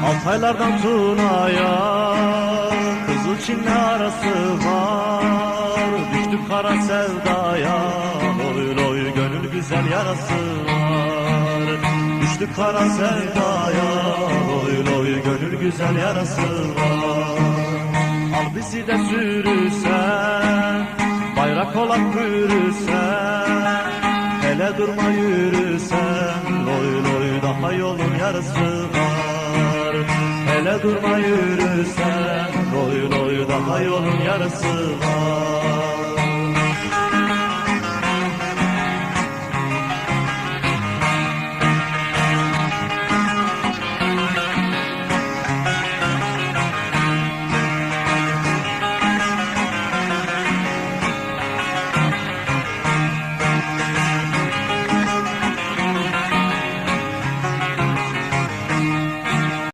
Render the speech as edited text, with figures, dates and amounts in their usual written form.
Altaylardan Tuna'ya Kızılçin'le arası var. Düştük kara sevdaya, oy oy gönül güzel yarası var. Düştük kara sevdaya, oy oy gönül güzel yarası var. Al bizi de sürürsen, bayrak olan bürürsen, hele durma yürürsen, oy oy daha yolun yarısı var. Hele durma yürürsen, oy oy daha yolun yarısı var.